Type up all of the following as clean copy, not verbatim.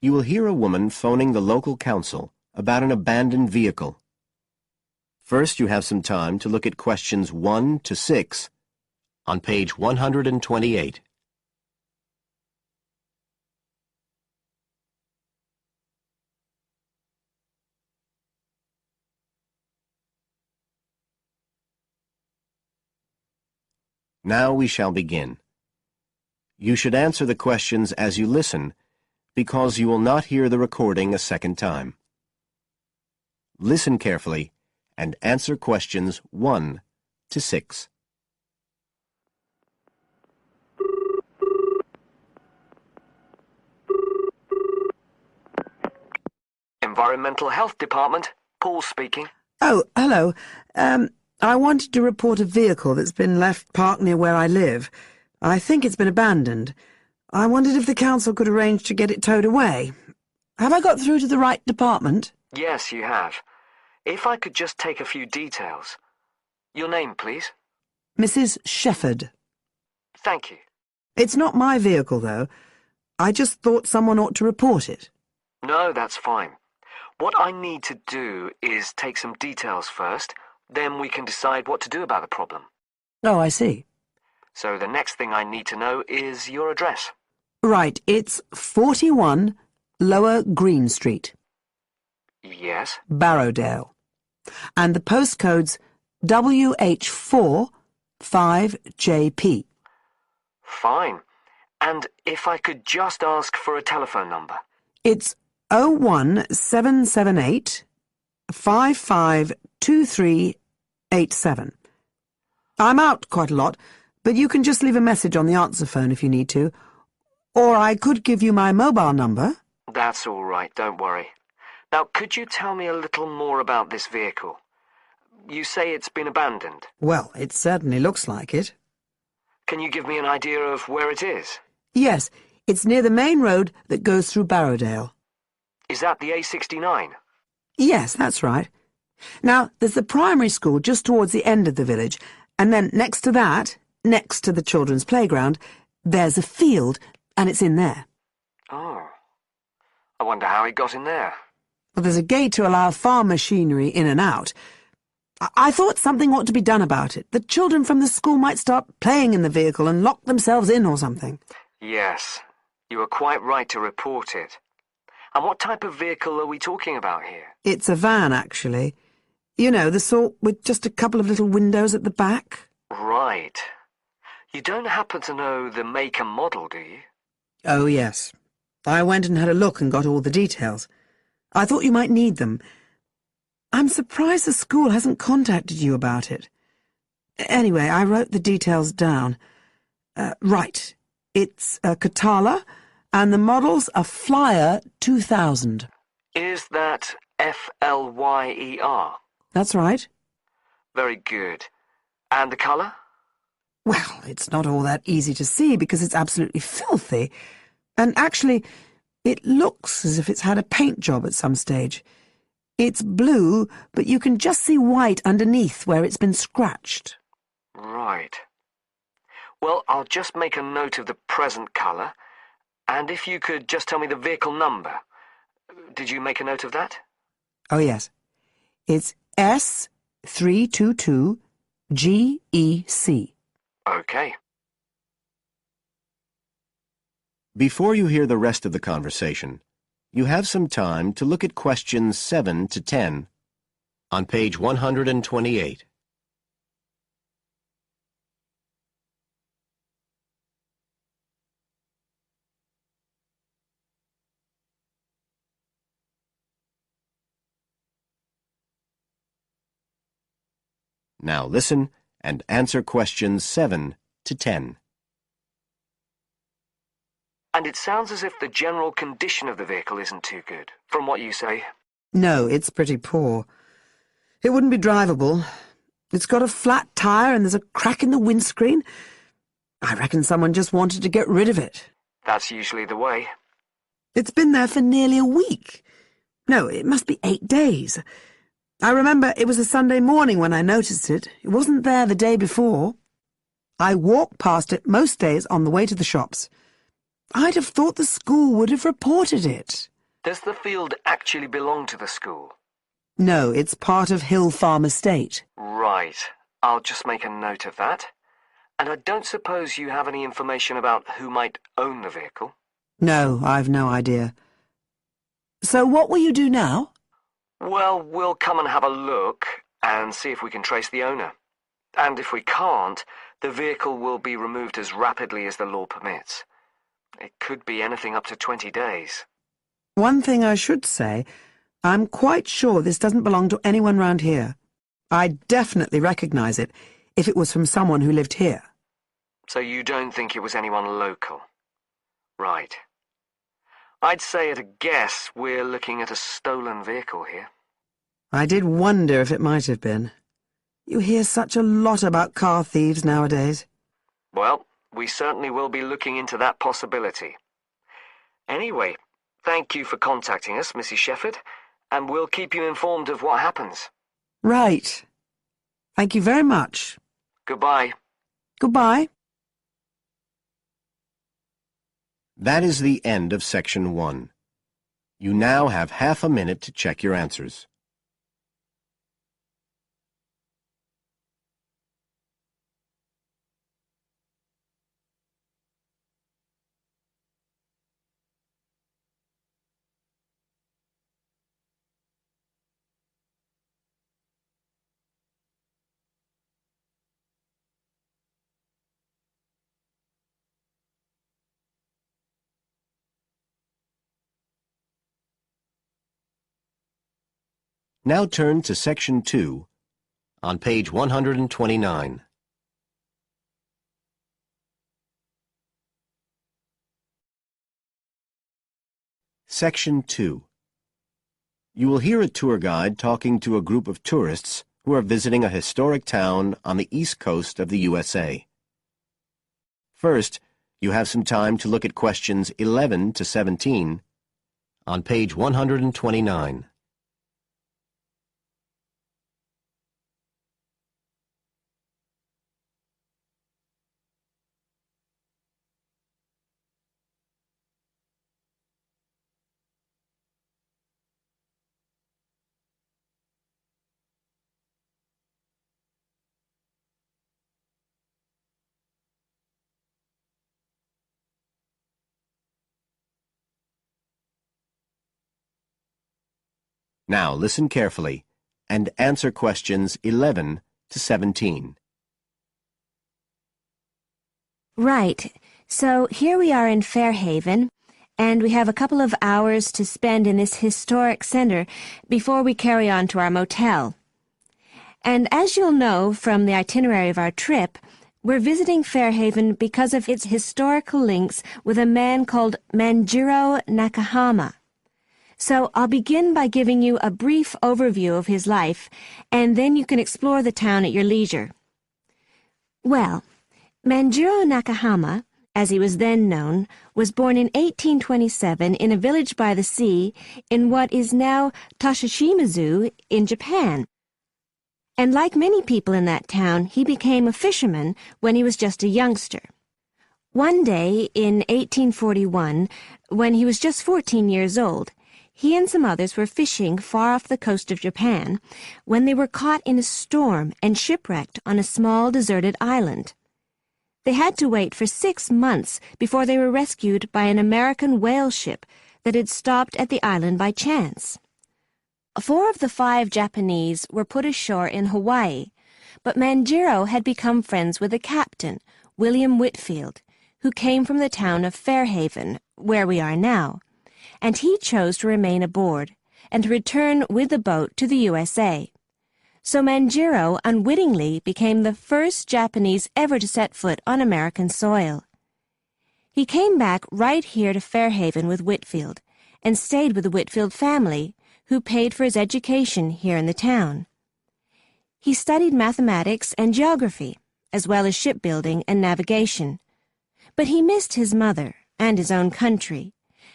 You will hear a woman phoning the local council about an abandoned vehicle. First, you have some time to look at questions 1 to 6 on page 128. Now we shall begin. You should answer the questions as you listen, because you will not hear the recording a second time. Listen carefully and answer questions 1 to 6. Environmental Health Department, Paul speaking. Oh, hello. I wanted to report a vehicle that's been left parked near where I live. I think it's been abandoned. I wondered if the council could arrange to get it towed away. Have I got through to the right department? Yes, you have. If I could just take a few details. Your name, please? Mrs. Shepherd. Thank you. It's not my vehicle, though. I just thought someone ought to report it. No, that's fine. What I need to do is take some details first, then we can decide what to do about the problem. Oh, I see. So the next thing I need to know is your address. Right, it's 41 Lower Green Street. Yes? Barrowdale. And the postcode's WH4 5JP. Fine. And if I could just ask for a telephone number? It's 01778 552387. I'm out quite a lot, but you can just leave a message on the answer phone if you need to. Or I could give you my mobile number. That's all right, don't worry. Now, could you tell me a little more about this vehicle? You say it's been abandoned. Well, it certainly looks like it. Can you give me an idea of where it is? Yes, it's near the main road that goes through Barrowdale. Is that the A69? Yes, that's right. Now, there's the primary school just towards the end of the village, and then next to that, next to the children's playground, there's a field, and it's in there. Oh. I wonder how it got in there. Well, there's a gate to allow farm machinery in and out. I thought something ought to be done about it. The children from the school might start playing in the vehicle and lock themselves in or something. Yes, you were quite right to report it. And what type of vehicle are we talking about here? It's a van, actually. You know, the sort with just a couple of little windows at the back. Right. You don't happen to know the make and model, do you? Oh, yes. I went and had a look and got all the details. I thought you might need them. I'm surprised the school hasn't contacted you about it. Anyway, I wrote the details down. Right. It's a Katala, and the model's a Flyer 2000. Is that Flyer? That's right. Very good. And the colour? Well, it's not all that easy to see because it's absolutely filthy. And actually, it looks as if it's had a paint job at some stage. It's blue, but you can just see white underneath where it's been scratched. Right. Well, I'll just make a note of the present colour, and if you could just tell me the vehicle number. Did you make a note of that? Oh, yes. It's S322GEC. Okay. Before you hear the rest of the conversation, you have some time to look at questions 7 to 10 on page 128. Now listen and answer questions 7 to 10. And it sounds as if the general condition of the vehicle isn't too good, from what you say. No, it's pretty poor. It wouldn't be drivable. It's got a flat tyre and there's a crack in the windscreen. I reckon someone just wanted to get rid of it. That's usually the way. It's been there for nearly a week. No, it must be 8 days. I remember it was a Sunday morning when I noticed it. It wasn't there the day before. I walk past it most days on the way to the shops. I'd have thought the school would have reported it. Does the field actually belong to the school? No, it's part of Hill Farm Estate. Right. I'll just make a note of that. And I don't suppose you have any information about who might own the vehicle? No, I've no idea. So what will you do now? Well, we'll come and have a look and see if we can trace the owner. And if we can't, the vehicle will be removed as rapidly as the law permits. It could be anything up to 20 days. One thing I should say, I'm quite sure this doesn't belong to anyone round here. I'd definitely recognize it if it was from someone who lived here. So you don't think it was anyone local? Right. I'd say at a guess we're looking at a stolen vehicle here. I did wonder if it might have been. You hear such a lot about car thieves nowadays. Well, we certainly will be looking into that possibility. Anyway, thank you for contacting us, Mrs. Shefford, and we'll keep you informed of what happens. Right. Thank you very much. Goodbye. Goodbye. That is the end of Section 1. You now have half a minute to check your answers. Now turn to Section 2 on page 129. Section 2. You will hear a tour guide talking to a group of tourists who are visiting a historic town on the east coast of the USA. First, you have some time to look at questions 11 to 17 on page 129. Now listen carefully and answer questions 11 to 17. Right. So here we are in Fairhaven, and we have a couple of hours to spend in this historic center before we carry on to our motel. And as you'll know from the itinerary of our trip, we're visiting Fairhaven because of its historical links with a man called Manjiro Nakahama. So I'll begin by giving you a brief overview of his life, and then you can explore the town at your leisure. Well, Manjiro Nakahama, as he was then known, was born in 1827 in a village by the sea in what is now Toshishima-zu in Japan. And like many people in that town, he became a fisherman when he was just a youngster. One day in 1841, when he was just 14 years old, he and some others were fishing far off the coast of Japan when they were caught in a storm and shipwrecked on a small deserted island. They had to wait for 6 months before they were rescued by an American whale ship that had stopped at the island by chance. 4 of the 5 Japanese were put ashore in Hawaii, but Manjiro had become friends with the captain, William Whitfield, who came from the town of Fairhaven, where we are now, and he chose to remain aboard and to return with the boat to the USA. So Manjiro unwittingly became the first Japanese ever to set foot on American soil. He came back right here to Fairhaven with Whitfield and stayed with the Whitfield family, who paid for his education here in the town. He studied mathematics and geography, as well as shipbuilding and navigation. But he missed his mother and his own country,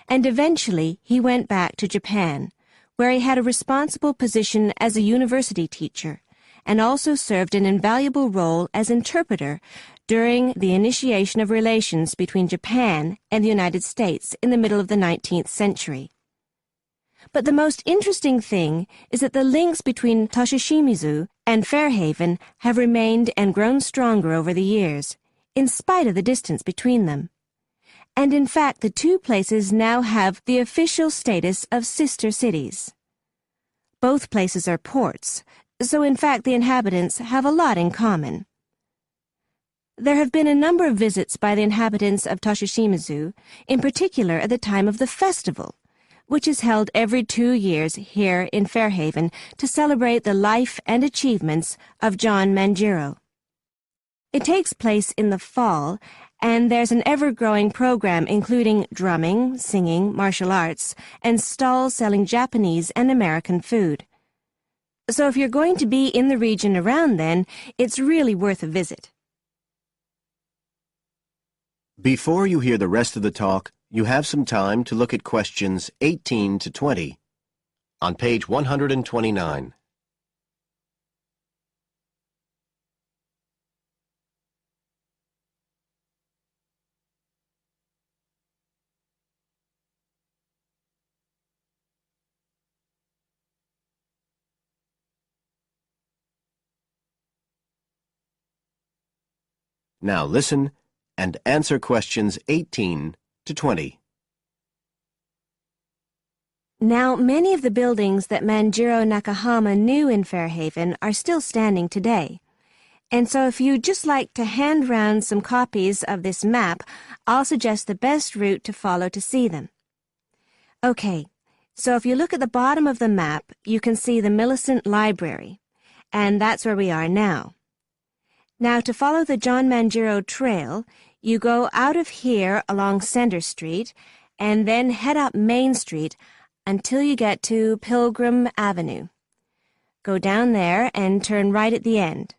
and eventually he went back to Japan, where he had a responsible position as a university teacher, and also served an invaluable role as interpreter during the initiation of relations between Japan and the United States in the middle of the 19th century. But the most interesting thing is that the links between Toshishimizu and Fairhaven have remained and grown stronger over the years, in spite of the distance between them. And in fact, the two places now have the official status of sister cities. Both places are ports, so in fact the inhabitants have a lot in common. There have been a number of visits by the inhabitants of Toshishimizu, in particular at the time of the festival, which is held every 2 years here in Fairhaven to celebrate the life and achievements of John Manjiro. It takes place in the fall, and there's an ever-growing program including drumming, singing, martial arts, and stalls selling Japanese and American food. So if you're going to be in the region around then, it's really worth a visit. Before you hear the rest of the talk, you have some time to look at questions 18 to 20 on page 129. Now listen and answer questions 18 to 20. Now, many of the buildings that Manjiro Nakahama knew in Fairhaven are still standing today. And so if you'd just like to hand round some copies of this map, I'll suggest the best route to follow to see them. Okay, so if you look at the bottom of the map, you can see the Millicent Library, and that's where we are now. Now, to follow the John Manjiro Trail, you go out of here along Center Street and then head up Main Street until you get to Pilgrim Avenue. Go down there and turn right at the end.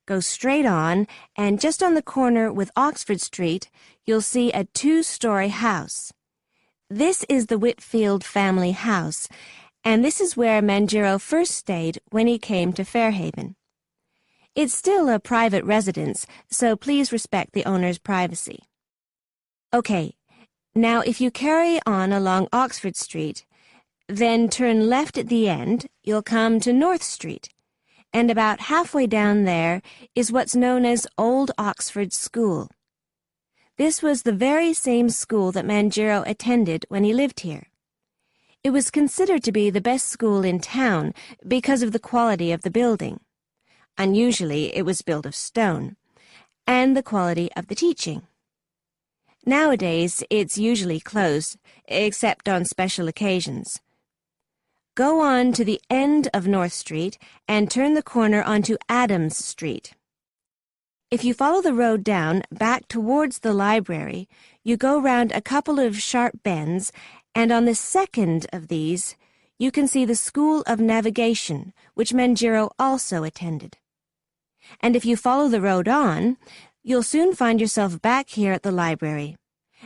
Go straight on, and just on the corner with Oxford Street, you'll see a 2-story house. This is the Whitfield family house, and this is where Manjiro first stayed when he came to Fairhaven. It's still a private residence, so please respect the owner's privacy. Okay, now if you carry on along Oxford Street, then turn left at the end, you'll come to North Street, and about halfway down there is what's known as Old Oxford School. This was the very same school that Manjiro attended when he lived here. It was considered to be the best school in town because of the quality of the building. Unusually, it was built of stone, and the quality of the teaching. Nowadays, it's usually closed, except on special occasions. Go on to the end of North Street and turn the corner onto Adams Street. If you follow the road down back towards the library, you go round a couple of sharp bends, and on the second of these, you can see the School of Navigation, which Manjiro also attended. And if you follow the road on, you'll soon find yourself back here at the library.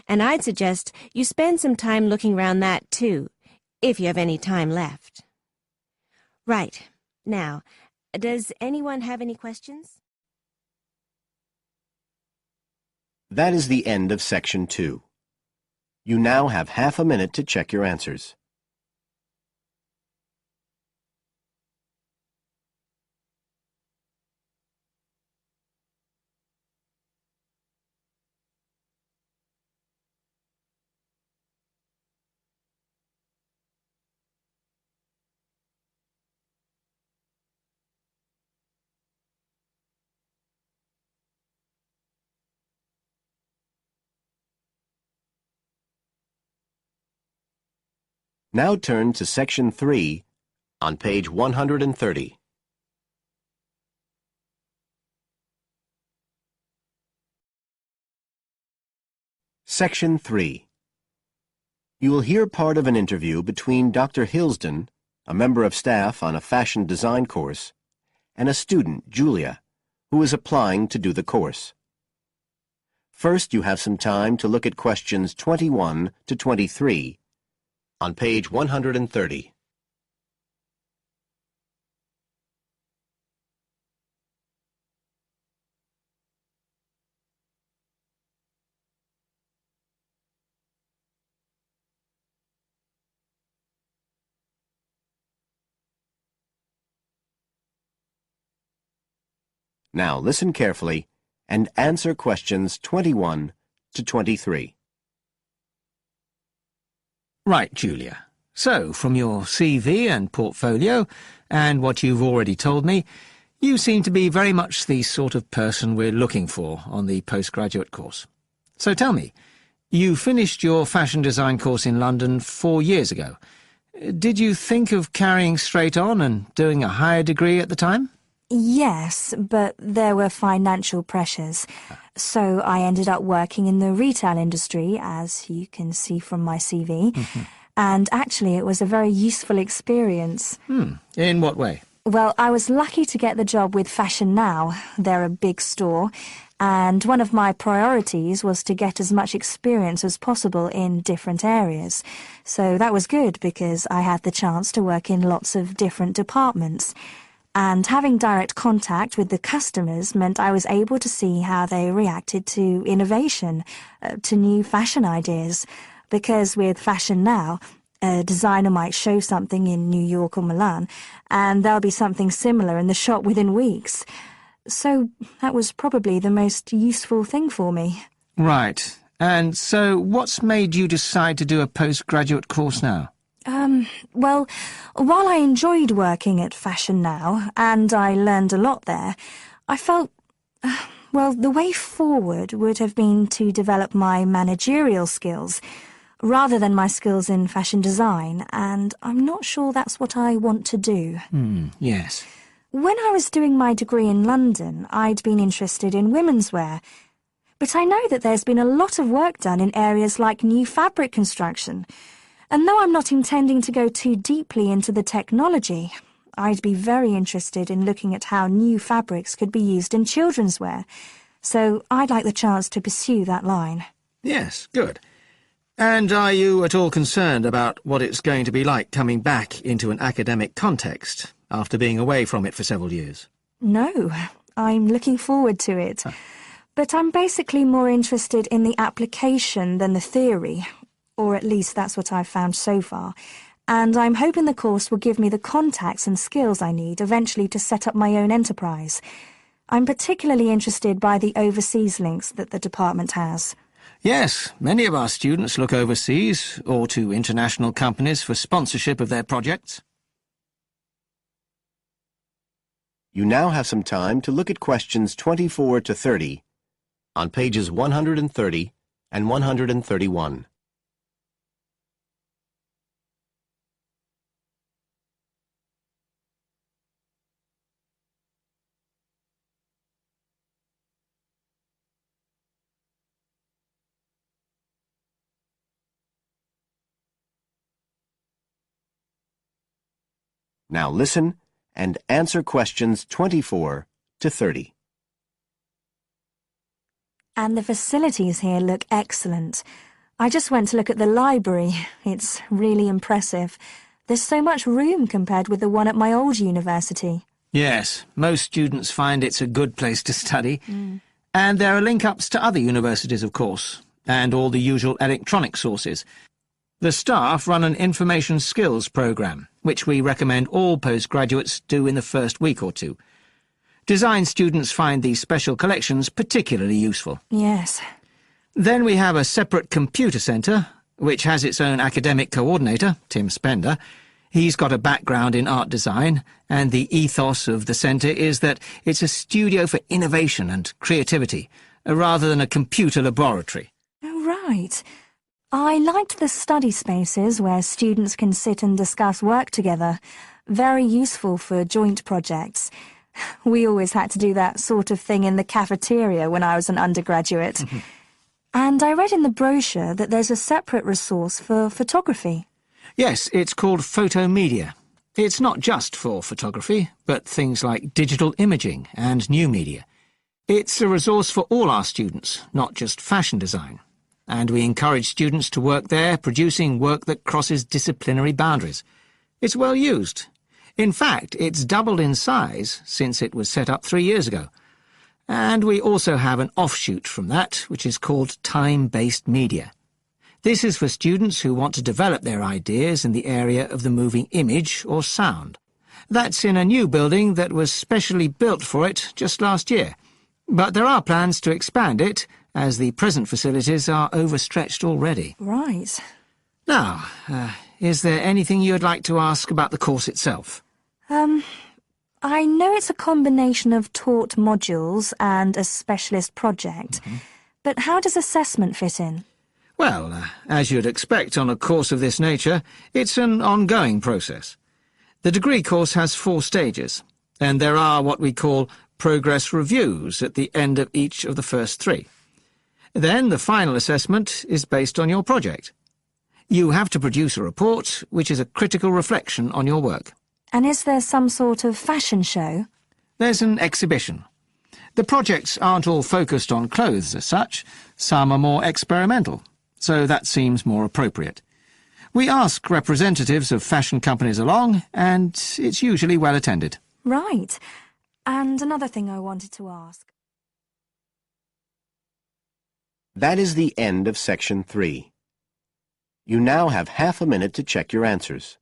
And I'd suggest you spend some time looking round that too, if you have any time left. Right. Now, does anyone have any questions? That is the end of section 2. You now have half a minute to check your answers. Now turn to section 3 on page 130. Section 3. You will hear part of an interview between Dr. Hilsden, a member of staff on a fashion design course, and a student, Julia, who is applying to do the course. First, you have some time to look at questions 21 to 23 on page 130. Now listen carefully and answer questions 21 to 23. Right, Julia. So, from your CV and portfolio, and what you've already told me, you seem to be very much the sort of person we're looking for on the postgraduate course. So tell me, you finished your fashion design course in London 4 years ago. Did you think of carrying straight on and doing a higher degree at the time? Yes, but there were financial pressures. So I ended up working in the retail industry, as you can see from my CV. And actually, it was a very useful experience. In what way? Well, I was lucky to get the job with Fashion Now. They're a big store. And one of my priorities was to get as much experience as possible in different areas. So that was good because I had the chance to work in lots of different departments. And having direct contact with the customers meant I was able to see how they reacted to innovation, to new fashion ideas. Because with Fashion Now, a designer might show something in New York or Milan, and there'll be something similar in the shop within weeks. So that was probably the most useful thing for me. Right. And so what's made you decide to do a postgraduate course now? Well, while I enjoyed working at Fashion Now, and I learned a lot there, I felt, well, the way forward would have been to develop my managerial skills, rather than my skills in fashion design, and I'm not sure that's what I want to do. Yes. When I was doing my degree in London, I'd been interested in women's wear, but I know that there's been a lot of work done in areas like new fabric construction, and though I'm not intending to go too deeply into the technology, I'd be very interested in looking at how new fabrics could be used in children's wear, so I'd like the chance to pursue that line. Yes, good. And are you at all concerned about what it's going to be like coming back into an academic context after being away from it for several years? No, I'm looking forward to it. But I'm basically more interested in the application than the theory, or at least that's what I've found so far. And I'm hoping the course will give me the contacts and skills I need eventually to set up my own enterprise. I'm particularly interested by the overseas links that the department has. Yes, many of our students look overseas or to international companies for sponsorship of their projects. You now have some time to look at questions 24 to 30 on pages 130 and 131. Now listen and answer questions 24 to 30. And the facilities here look excellent. I just went to look at the library. It's really impressive. There's so much room compared with the one at my old university. Yes, most students find it's a good place to study. And there are link-ups to other universities, of course, and all the usual electronic sources. The staff run an information skills programme, which we recommend all postgraduates do in the first week or two. Design students find these special collections particularly useful. Yes. Then we have a separate computer centre, which has its own academic coordinator, Tim Spender. He's got a background in art design, and the ethos of the centre is that it's a studio for innovation and creativity, rather than a computer laboratory. Oh, right. I liked the study spaces where students can sit and discuss work together. Very useful for joint projects. We always had to do that sort of thing in the cafeteria when I was an undergraduate. And I read in the brochure that there's a separate resource for photography. Yes, it's called Photomedia. It's not just for photography, but things like digital imaging and new media. It's a resource for all our students, not just fashion design. And we encourage students to work there, producing work that crosses disciplinary boundaries. It's well used. In fact, it's doubled in size since it was set up 3 years ago. And we also have an offshoot from that, which is called time-based media. This is for students who want to develop their ideas in the area of the moving image or sound. That's in a new building that was specially built for it just last year. But there are plans to expand it, as the present facilities are overstretched already. Right. Now, is there anything you'd like to ask about the course itself? I know it's a combination of taught modules and a specialist project, but how does assessment fit in? Well, as you'd expect on a course of this nature, it's an ongoing process. The degree course has 4 stages, and there are what we call progress reviews at the end of each of the first 3. Then the final assessment is based on your project. You have to produce a report, which is a critical reflection on your work. And is there some sort of fashion show? There's an exhibition. The projects aren't all focused on clothes as such. Some are more experimental, so that seems more appropriate. We ask representatives of fashion companies along, and it's usually well attended. Right. And another thing I wanted to ask. That is the end of Section 3. You now have half a minute to check your answers.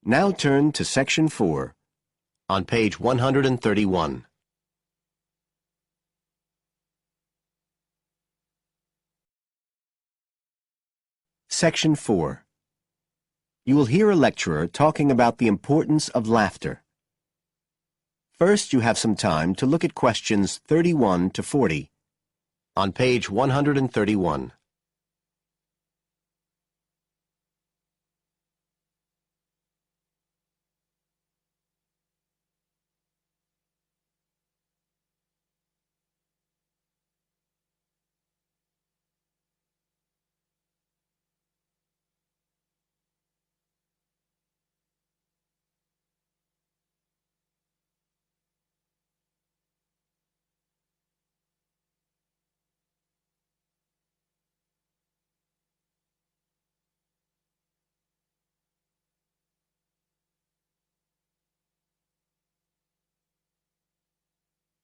Now turn to Section 4, on page 131. Section 4. You will hear a lecturer talking about the importance of laughter. First, you have some time to look at questions 31 to 40, on page 131.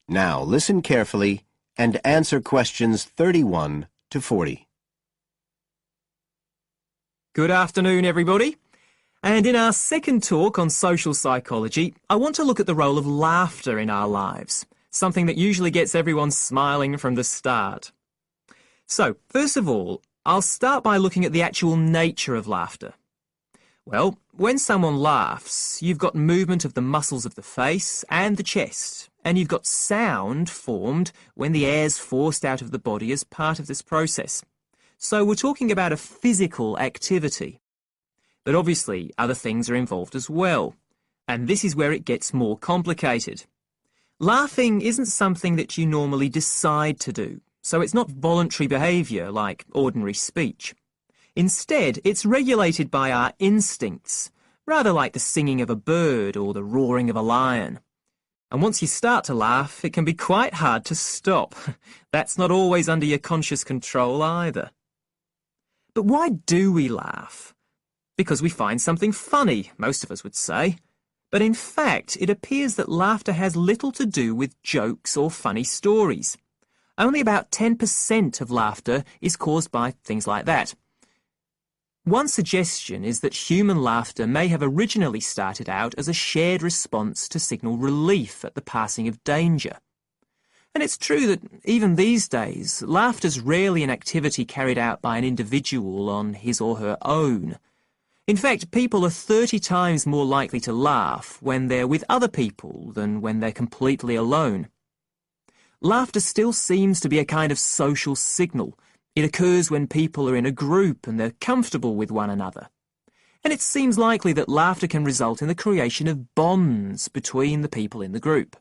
Now listen carefully and answer questions 31 to 40. Good afternoon, everybody. And in our second talk on social psychology, I want to look at the role of laughter in our lives, something that usually gets everyone smiling from the start. So, first of all, I'll start by looking at the actual nature of laughter. Well, when someone laughs, you've got movement of the muscles of the face and the chest, and you've got sound formed when the air's forced out of the body as part of this process. So we're talking about a physical activity. But obviously, other things are involved as well, and this is where it gets more complicated. Laughing isn't something that you normally decide to do, so it's not voluntary behaviour like ordinary speech. Instead, it's regulated by our instincts, rather like the singing of a bird or the roaring of a lion. And once you start to laugh, it can be quite hard to stop. That's not always under your conscious control either. But why do we laugh? Because we find something funny, most of us would say. But in fact, it appears that laughter has little to do with jokes or funny stories. Only about 10% of laughter is caused by things like that. One suggestion is that human laughter may have originally started out as a shared response to signal relief at the passing of danger. And it's true that even these days, laughter's rarely an activity carried out by an individual on his or her own. In fact, people are 30 times more likely to laugh when they're with other people than when they're completely alone. Laughter still seems to be a kind of social signal. It occurs when people are in a group and they're comfortable with one another. And it seems likely that laughter can result in the creation of bonds between the people in the group.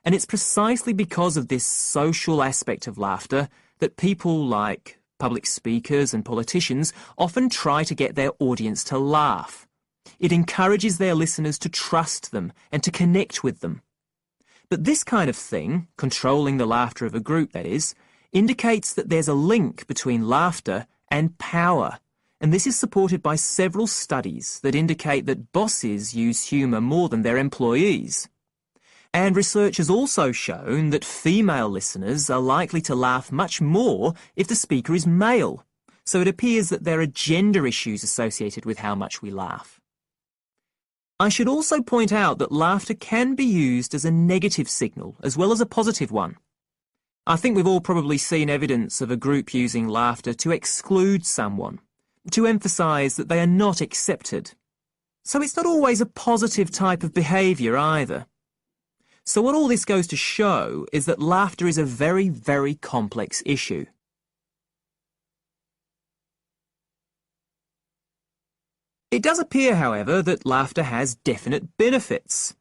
And it's precisely because of this social aspect of laughter that people like public speakers and politicians often try to get their audience to laugh. It encourages their listeners to trust them and to connect with them. But this kind of thing, controlling the laughter of a group that is, indicates that there's a link between laughter and power, and this is supported by several studies that indicate that bosses use humour more than their employees. And research has also shown that female listeners are likely to laugh much more if the speaker is male, so it appears that there are gender issues associated with how much we laugh. I should also point out that laughter can be used as a negative signal as well as a positive one. I think we've all probably seen evidence of a group using laughter to exclude someone, to emphasise that they are not accepted. So it's not always a positive type of behaviour either. So what all this goes to show is that laughter is a very, very complex issue. It does appear, however, that laughter has definite benefits.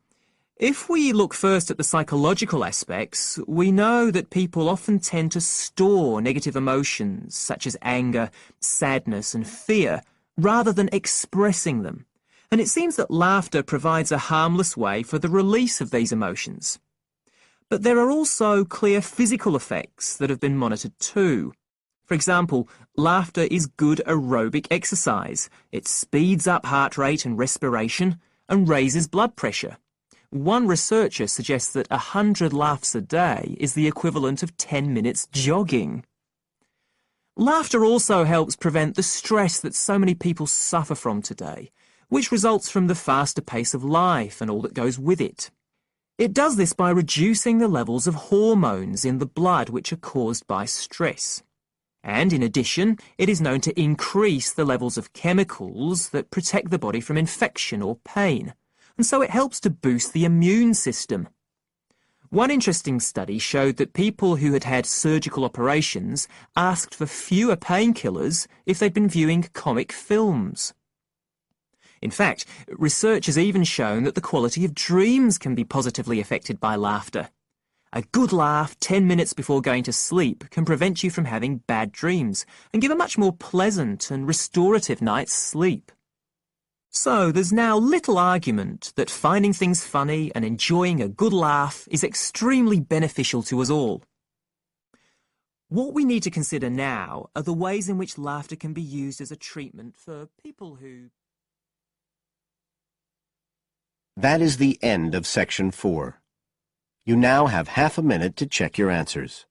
If we look first at the psychological aspects, we know that people often tend to store negative emotions such as anger, sadness and fear, rather than expressing them. And it seems that laughter provides a harmless way for the release of these emotions. But there are also clear physical effects that have been monitored too. For example, laughter is good aerobic exercise. It speeds up heart rate and respiration and raises blood pressure. One researcher suggests that 100 laughs a day is the equivalent of 10 minutes jogging. Laughter also helps prevent the stress that so many people suffer from today, which results from the faster pace of life and all that goes with it. It does this by reducing the levels of hormones in the blood which are caused by stress. And in addition, it is known to increase the levels of chemicals that protect the body from infection or pain, and so it helps to boost the immune system. One interesting study showed that people who had had surgical operations asked for fewer painkillers if they'd been viewing comic films. In fact, research has even shown that the quality of dreams can be positively affected by laughter. A good laugh 10 minutes before going to sleep can prevent you from having bad dreams and give a much more pleasant and restorative night's sleep. So there's now little argument that finding things funny and enjoying a good laugh is extremely beneficial to us all. What we need to consider now are the ways in which laughter can be used as a treatment for people who... That is the end of Section 4. You now have half a minute to check your answers.